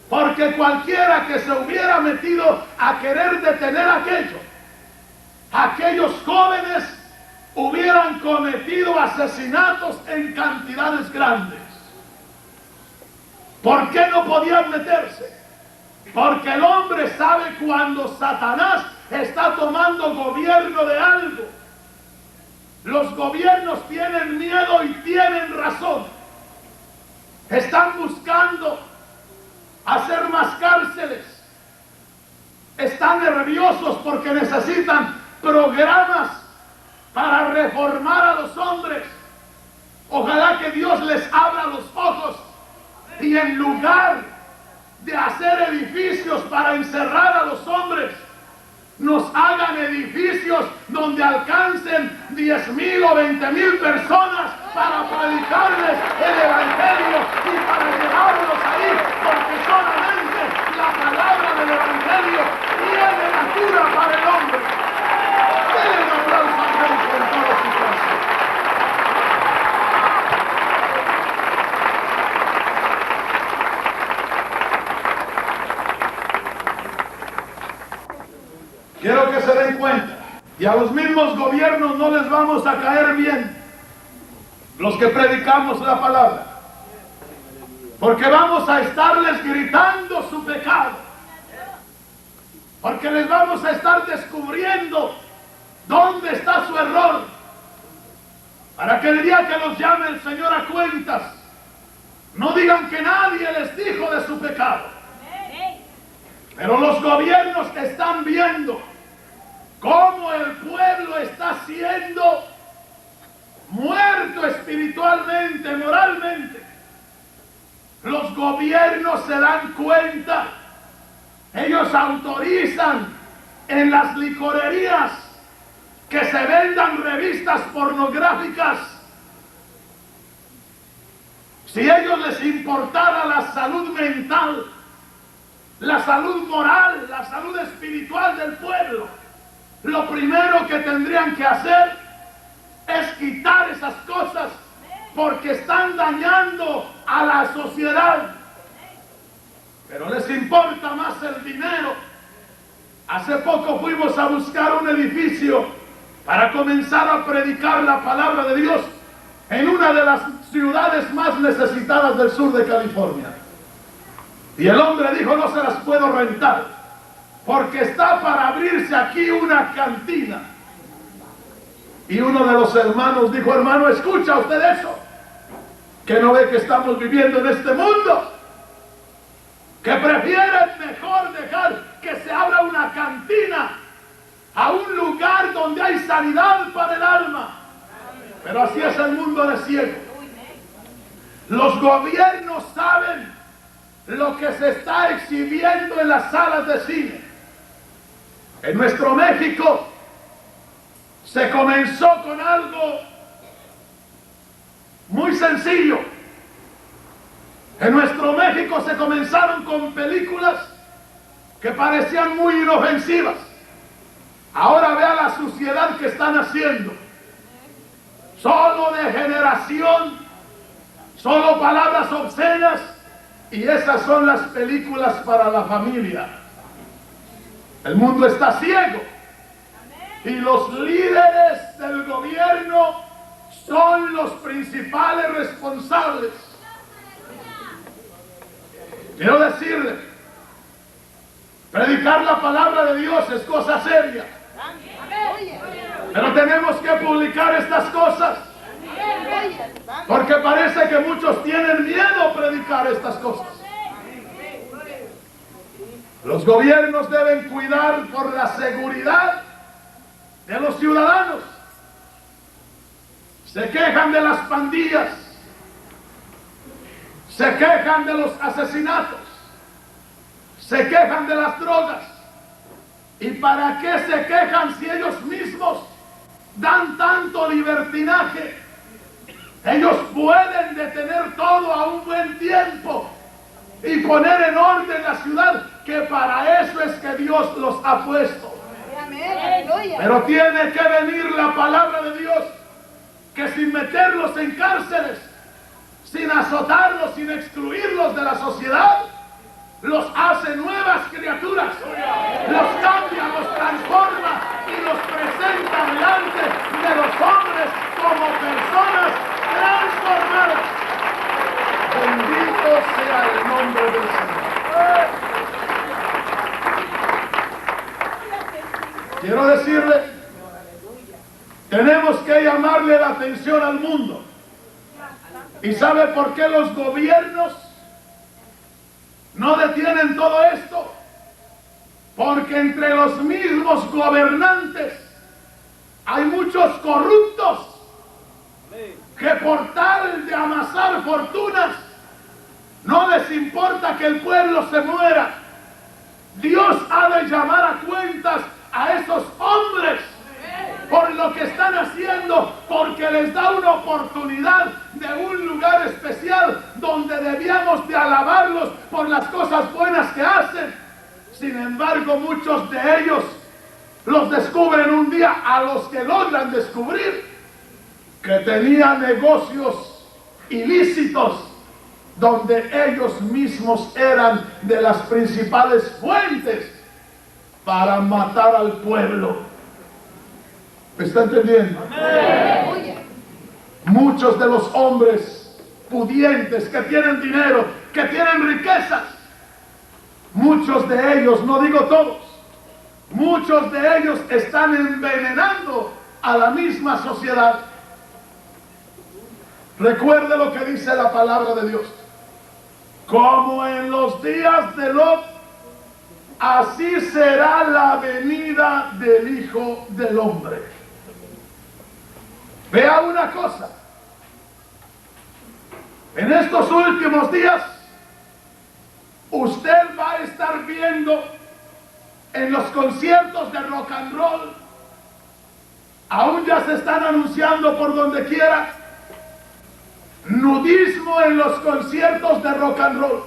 Speaker 1: Porque cualquiera que se hubiera metido a querer detener aquellos jóvenes hubieran cometido asesinatos en cantidades grandes. ¿Por qué no podían meterse? Porque el hombre sabe cuando Satanás está tomando gobierno de algo. Los gobiernos tienen miedo y tienen razón. Están buscando hacer más cárceles. Están nerviosos porque necesitan programas para reformar a los hombres. Ojalá que Dios les abra los ojos y en lugar de hacer edificios para encerrar a los hombres, nos hagan edificios donde alcancen 10,000 o 20,000 personas para predicarles el Evangelio y para llevarlos ahí, porque solamente la palabra del Evangelio tiene la cura para el hombre. Denle un aplauso a Dios con todo su corazón. Quiero que se den cuenta, y a los mismos gobiernos no les vamos a caer bien los que predicamos la palabra, porque vamos a estarles gritando su pecado, porque les vamos a estar descubriendo dónde está su error, para que el día que los llame el Señor a cuentas, no digan que nadie les dijo de su pecado. Pero los gobiernos que están viendo cómo el pueblo está siendo muerto espiritualmente, moralmente, los gobiernos se dan cuenta. Ellos autorizan en las licorerías que se vendan revistas pornográficas. Si a ellos les importara la salud mental, la salud moral, la salud espiritual del pueblo, lo primero que tendrían que hacer es quitar esas cosas, porque están dañando a la sociedad. Pero les importa más el dinero. Hace poco fuimos a buscar un edificio para comenzar a predicar la palabra de Dios en una de las ciudades más necesitadas del sur de California. Y el hombre dijo: no se las puedo rentar, porque está para abrirse aquí una cantina. Y uno de los hermanos dijo: hermano, ¿escucha usted eso? ¿Que no ve que estamos viviendo en este mundo? Que prefieren mejor dejar que se abra una cantina a un lugar donde hay sanidad para el alma. Pero así es el mundo de ciego. Los gobiernos saben lo que se está exhibiendo en las salas de cine. En nuestro México se comenzó con algo muy sencillo. En nuestro México se comenzaron con películas que parecían muy inofensivas. Ahora vea la suciedad que están haciendo. Solo degeneración, solo palabras obscenas, y esas son las películas para la familia. El mundo está ciego y los líderes del gobierno son los principales responsables. Quiero decirle, predicar la palabra de Dios es cosa seria, pero tenemos que publicar estas cosas, porque parece que muchos tienen miedo a predicar estas cosas. Los gobiernos deben cuidar por la seguridad de los ciudadanos. Se quejan de las pandillas, se quejan de los asesinatos, se quejan de las drogas. ¿Y para qué se quejan si ellos mismos dan tanto libertinaje? Ellos pueden detener todo a un buen tiempo y poner en orden la ciudad, que para eso es que Dios los ha puesto. Pero tiene que venir la palabra de Dios, que sin meterlos en cárceles, sin azotarlos, sin excluirlos de la sociedad, los hace nuevas criaturas, los cambia, los transforma y los presenta delante de los hombres como personas transformadas. Bendito sea el nombre del Señor. Quiero decirle, tenemos que llamarle la atención al mundo. ¿Y sabe por qué los gobiernos no detienen todo esto? Porque entre los mismos gobernantes hay muchos corruptos que por tal de amasar fortunas no les importa que el pueblo se muera. Dios ha de llamar a cuentas a esos hombres por lo que están haciendo, porque les da una oportunidad de un lugar especial donde debíamos de alabarlos por las cosas buenas que hacen. Sin embargo, muchos de ellos los descubren un día, a los que logran descubrir que tenían negocios ilícitos donde ellos mismos eran de las principales fuentes para matar al pueblo. ¿Me está entendiendo? Muchos de los hombres pudientes que tienen dinero, que tienen riquezas, muchos de ellos, no digo todos, muchos de ellos están envenenando a la misma sociedad. Recuerde lo que dice la palabra de Dios. Como en los días de Lot, así será la venida del Hijo del Hombre. Vea una cosa. En estos últimos días, usted va a estar viendo en los conciertos de rock and roll, aún ya se están anunciando por donde quiera, nudismo en los conciertos de rock and roll.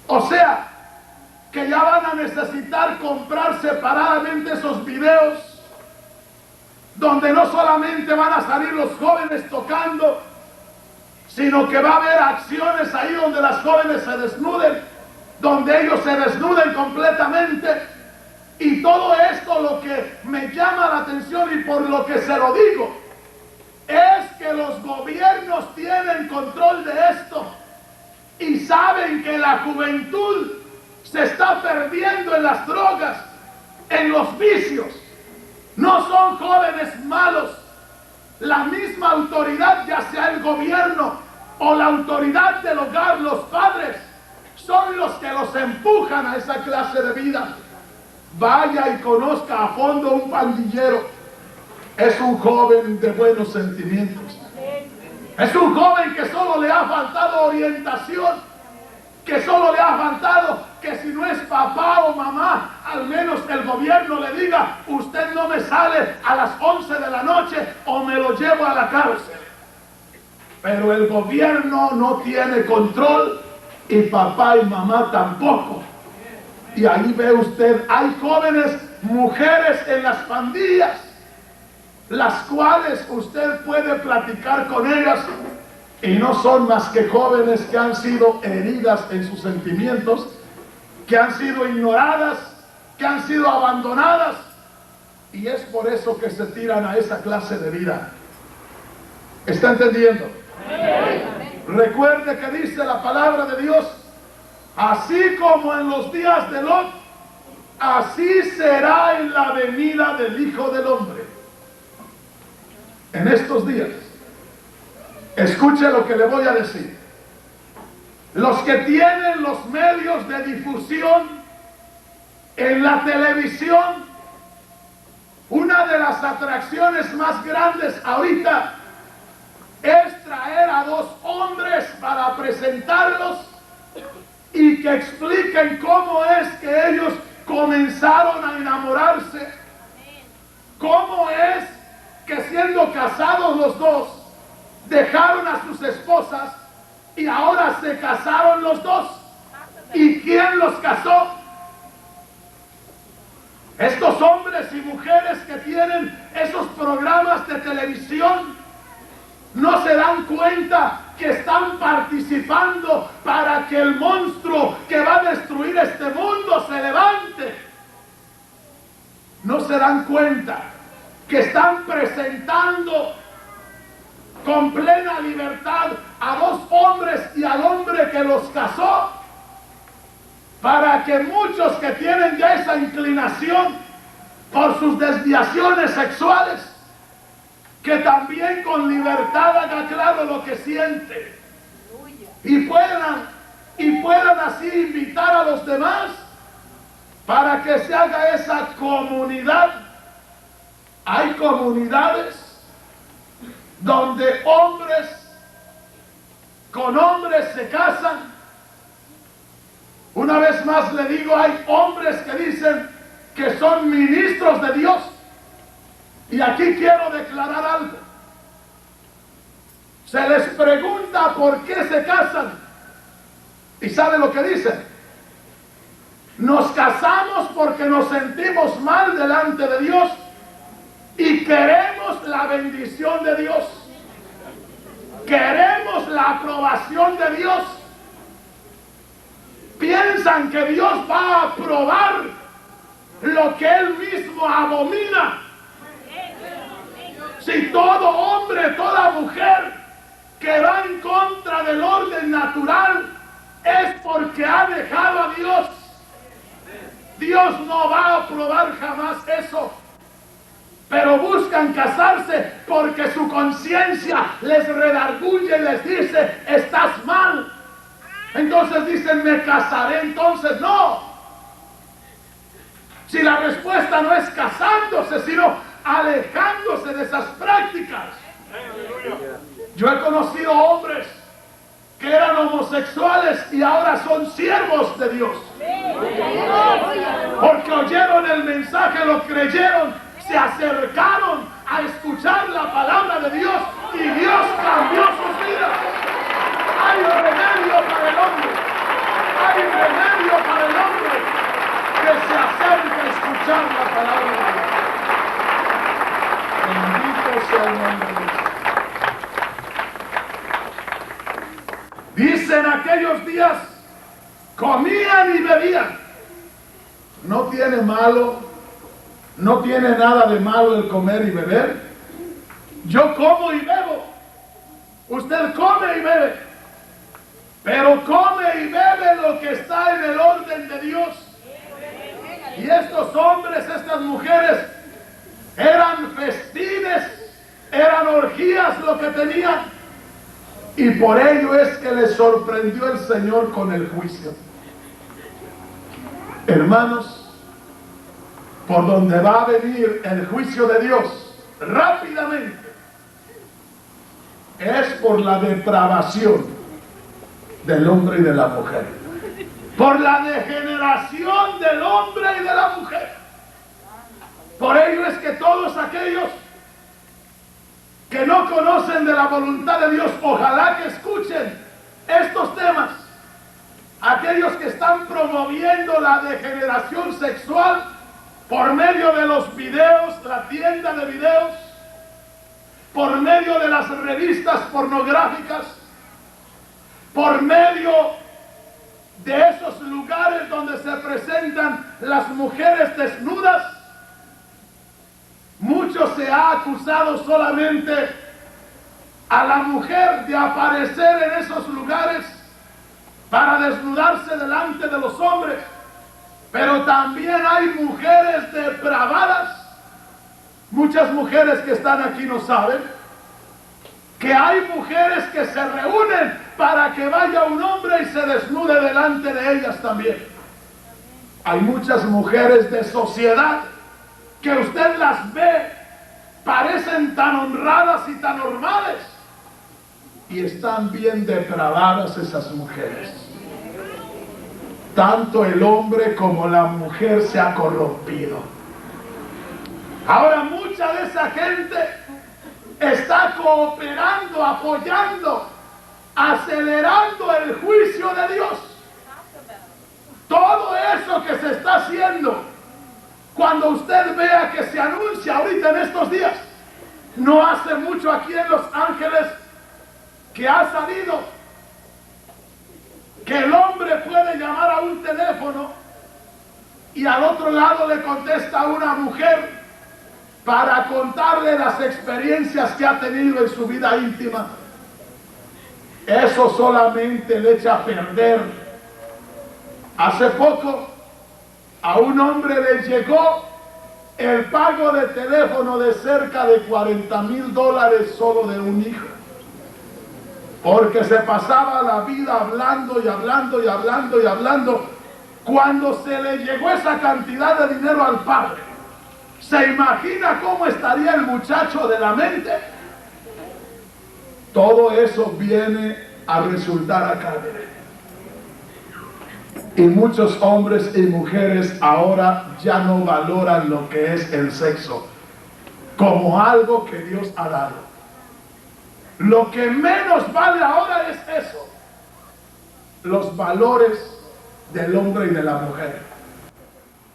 Speaker 1: O sea, que ya van a necesitar comprar separadamente esos videos, donde no solamente van a salir los jóvenes tocando, sino que va a haber acciones ahí donde las jóvenes se desnuden, donde ellos se desnuden completamente. Y todo esto, lo que me llama la atención y por lo que se lo digo, es que los gobiernos tienen control de esto y saben que la juventud se está perdiendo en las drogas, en los vicios. No son jóvenes malos. La misma autoridad, ya sea el gobierno o la autoridad del hogar, los padres, son los que los empujan a esa clase de vida. Vaya y conozca a fondo un pandillero. Es un joven de buenos sentimientos. Es un joven que solo le ha faltado orientación, que solo le ha faltado que si no es papá o mamá, al menos el gobierno le diga: usted no me sale a las 11 de la noche o me lo llevo a la cárcel. Pero el gobierno no tiene control y papá y mamá tampoco. Y ahí ve usted, hay jóvenes, mujeres en las pandillas, las cuales usted puede platicar con ellas y no son más que jóvenes que han sido heridas en sus sentimientos, que han sido ignoradas, que han sido abandonadas, y es por eso que se tiran a esa clase de vida. ¿Está entendiendo? Recuerde que dice la palabra de Dios: así como en los días de Lot, así será en la venida del Hijo del Hombre. En estos días, escuche lo que le voy a decir. Los que tienen los medios de difusión en la televisión, una de las atracciones más grandes ahorita es traer a dos hombres para presentarlos y que expliquen cómo es que ellos comenzaron a enamorarse, cómo es que siendo casados los dos, dejaron a sus esposas y ahora se casaron los dos. ¿Y quién los casó? Estos hombres y mujeres que tienen esos programas de televisión no se dan cuenta que están participando para que el monstruo que va a destruir este mundo se levante. No se dan cuenta que están presentando con plena libertad a dos hombres y al hombre que los casó, para que muchos que tienen ya esa inclinación por sus desviaciones sexuales, que también con libertad haga claro lo que siente y puedan así invitar a los demás para que se haga esa comunidad. Hay comunidades donde hombres con hombres se casan. Una vez más le digo, hay hombres que dicen: que son ministros de Dios. Y aquí quiero declarar algo. Se les pregunta por qué se casan. ¿Y sabe lo que dicen? Nos casamos porque nos sentimos mal delante de Dios y queremos la bendición de Dios. Queremos la aprobación de Dios. Piensan que Dios va a aprobar lo que Él mismo abomina. Si todo hombre, toda mujer que va en contra del orden natural es porque ha dejado a Dios. Dios no va a aprobar jamás eso. Pero buscan casarse porque su conciencia les redarguye y les dice, estás mal. Entonces dicen, me casaré. Entonces no. Si la respuesta no es casándose, sino alejándose de esas prácticas. Yo he conocido hombres que eran homosexuales y ahora son siervos de Dios. Porque oyeron el mensaje, lo creyeron, se acercaron a escuchar la palabra de Dios y Dios cambió sus vidas. Hay remedio para el hombre. Hay remedio para el hombre que se acerca a escuchar la palabra de Dios. Bendito sea el nombre de Dios. Dicen aquellos días, comían y bebían. No tiene malo, no tiene nada de malo el comer y beber. Yo como y bebo. Usted come y bebe. Pero come y bebe lo que está en el orden de Dios. Y estos hombres, estas mujeres, eran festines, eran orgías lo que tenían. Y por ello es que les sorprendió el Señor con el juicio. Hermanos, por donde va a venir el juicio de Dios rápidamente, es por la depravación del hombre y de la mujer. Por la degeneración del hombre y de la mujer. Por ello es que todos aquellos que no conocen de la voluntad de Dios, ojalá que escuchen estos temas. Aquellos que están promoviendo la degeneración sexual por medio de los videos, la tienda de videos, por medio de las revistas pornográficas, por medio de esos lugares donde se presentan las mujeres desnudas. Mucho se ha acusado solamente a la mujer de aparecer en esos lugares para desnudarse delante de los hombres, pero también hay mujeres depravadas. Muchas mujeres que están aquí no saben que hay mujeres que se reúnen para que vaya un hombre y se desnude delante de ellas también. Hay muchas mujeres de sociedad que usted las ve, parecen tan honradas y tan normales, y están bien depravadas esas mujeres. Tanto el hombre como la mujer se ha corrompido. Ahora mucha de esa gente está cooperando, apoyando, acelerando el juicio de Dios. Todo eso que se está haciendo, cuando usted vea que se anuncia ahorita en estos días, no hace mucho aquí en Los Ángeles, que ha salido que el hombre puede llamar a un teléfono y al otro lado le contesta a una mujer para contarle las experiencias que ha tenido en su vida íntima. Eso solamente le echa a perder. Hace poco a un hombre le llegó el pago de teléfono de cerca de $40,000 solo de un hijo, porque se pasaba la vida hablando y hablando y hablando y hablando. Cuando se le llegó esa cantidad de dinero al padre, ¿se imagina cómo estaría el muchacho de la mente? Todo eso viene a resultar acá. Y muchos hombres y mujeres ahora ya no valoran lo que es el sexo como algo que Dios ha dado. Lo que menos vale ahora es eso. Los valores del hombre y de la mujer.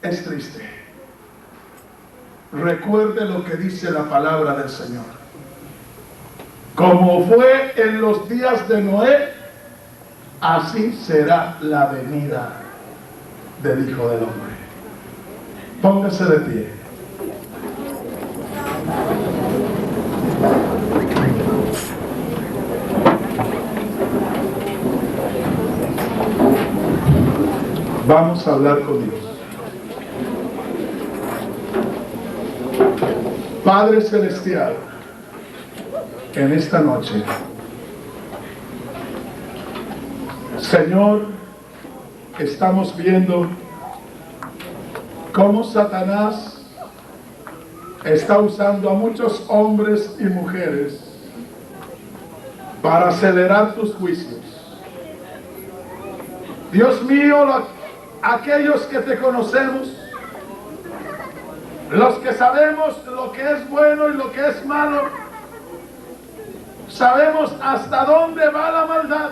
Speaker 1: Es triste. Recuerde lo que dice la palabra del Señor. Como fue en los días de Noé, así será la venida del Hijo del Hombre. Póngase de pie. Vamos a hablar con Dios. Padre Celestial, en esta noche, Señor, estamos viendo cómo Satanás está usando a muchos hombres y mujeres para acelerar tus juicios. Dios mío, aquellos que te conocemos, los que sabemos lo que es bueno y lo que es malo, sabemos hasta dónde va la maldad.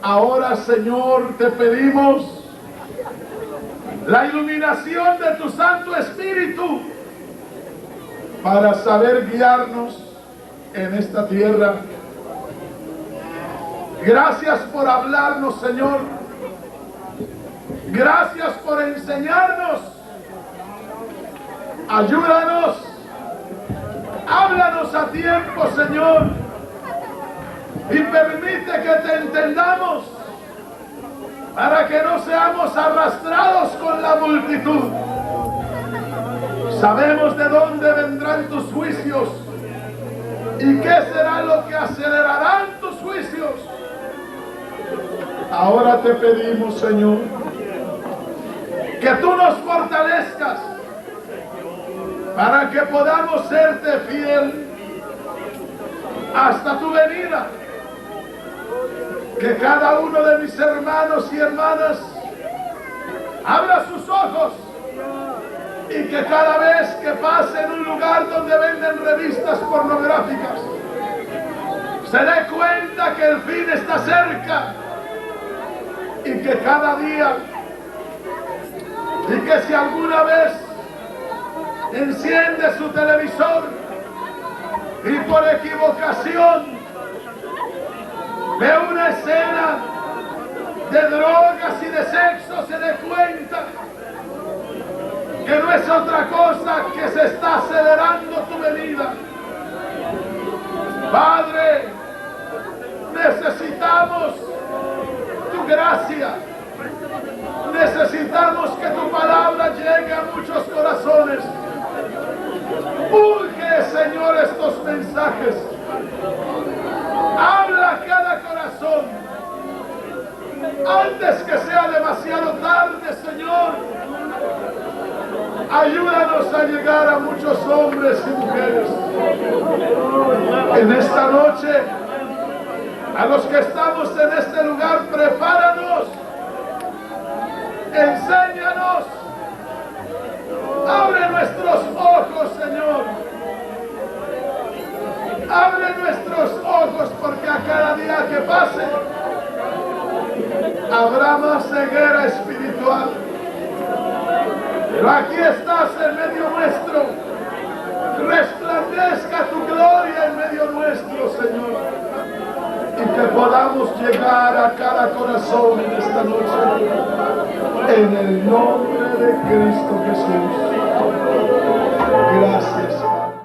Speaker 1: Ahora, Señor, te pedimos la iluminación de tu Santo Espíritu para saber guiarnos en esta tierra. Gracias por hablarnos, Señor. Gracias por enseñarnos. Ayúdanos. Háblanos a tiempo, Señor. Y permite que te entendamos para que no seamos arrastrados con la multitud. Sabemos de dónde vendrán tus juicios y qué será lo que acelerarán tus juicios. Ahora te pedimos, Señor, que tú nos fortalezcas para que podamos serte fiel hasta tu venida. Que cada uno de mis hermanos y hermanas abra sus ojos y que cada vez que pase en un lugar donde venden revistas pornográficas se dé cuenta que el fin está cerca y que cada día, y que si alguna vez enciende su televisor y por equivocación ve una escena de drogas y de sexo, se dé cuenta que no es otra cosa que se está acelerando tu venida. Padre, necesitamos tu gracia. Necesitamos que tu palabra llegue a muchos corazones. Urge, Señor, estos mensajes. Habla a cada corazón. Antes que sea demasiado tarde, Señor, ayúdanos a llegar a muchos hombres y mujeres. En esta noche, a los que estamos en este lugar, prepáranos. Enséñanos. Abre nuestros ojos, Señor. Abre nuestros ojos, porque a cada día que pase habrá más ceguera espiritual. Pero aquí estás en medio nuestro. Resplandezca tu gloria en medio nuestro, Señor. Y que podamos llegar a cada corazón en esta noche. En el nombre de Cristo Jesús. Gracias, Padre.